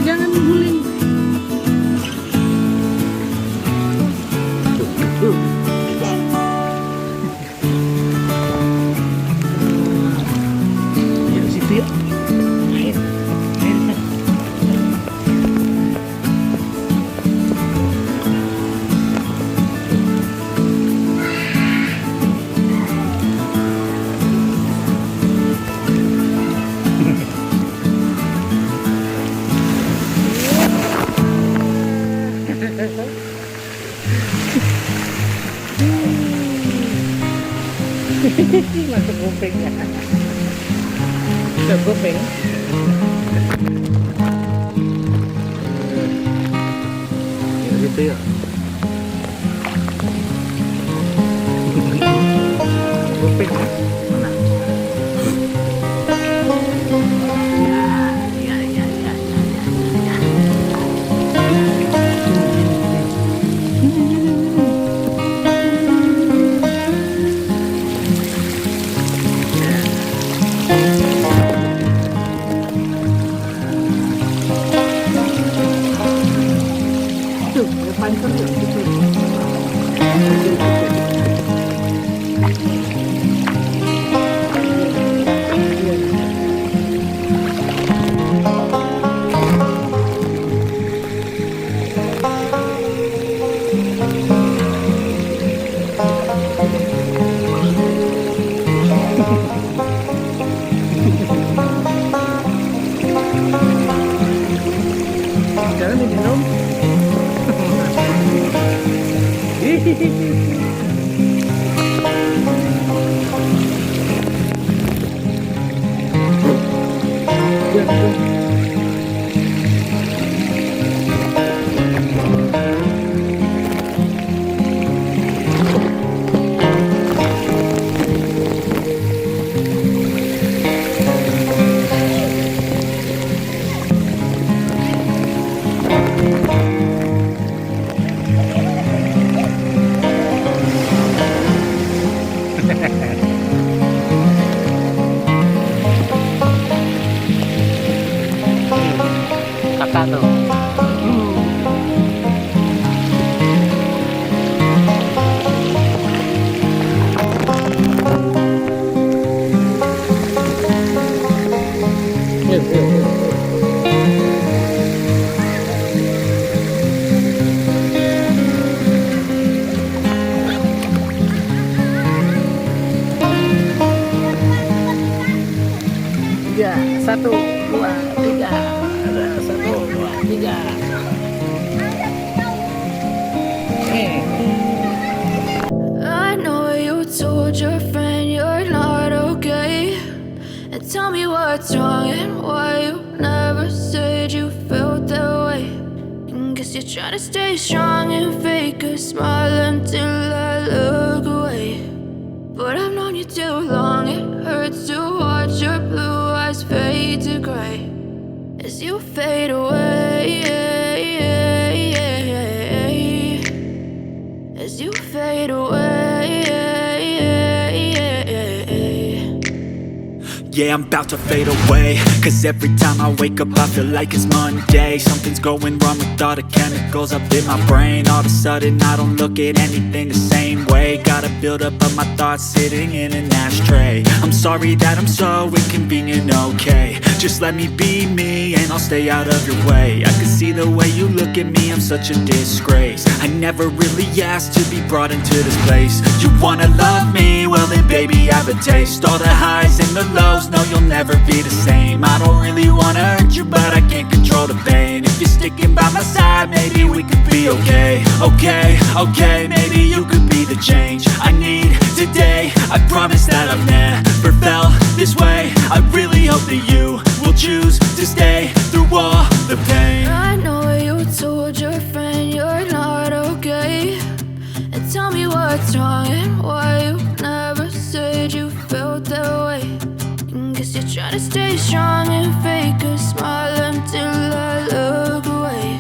Jangan guling. Di situ ya. Air. Masuk kupingnya. Masuk kuping. Ya gitu ya. Kuping ya. Mana? Jangan diminum. Kakak tuh. Ya, 1, 2, 3. 1, 2, 3. I know you told your friend you're not okay, and tell me what's wrong and why you never said you felt that way. And guess you're trying to stay strong and fake a smile until I look away. But I've known you too long, it hurts to watch your blue eyes fade to gray as you fade away, as you fade away. Yeah, I'm about to fade away, cause every time I wake up I feel like it's Monday. Something's going wrong with all the chemicals up in my brain. All of a sudden I don't look at anything the same way. Gotta build up of my thoughts sitting in an ashtray. I'm sorry that I'm so inconvenient, okay. Just let me be me and I'll stay out of your way. I can see the way you look at me, I'm such a disgrace. I never really asked to be brought into this place. You wanna love me? Well then baby I have a taste. All the highs and the lows, no you'll never be the same. I don't really wanna hurt you but I can't control the pain. If you're sticking by my side maybe we could be okay. Okay, maybe you could be the change I need today. I promise that I've never felt this way. I really hope that you will choose to stay through all the pain. I know you told your friend you're not okay, and tell me what's wrong and why you never said you felt that way. And guess you're trying to stay strong and fake a smile until I look away.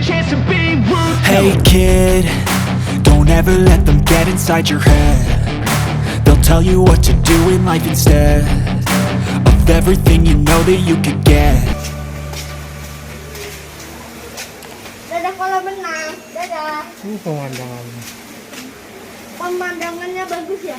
chance to be rude. Hey kid, don't ever let them get inside your head. They'll tell you what to do in life instead of everything you know that you could get. Dadah kolam renang, dadah. Ini pemandangan. Pemandangannya bagus ya.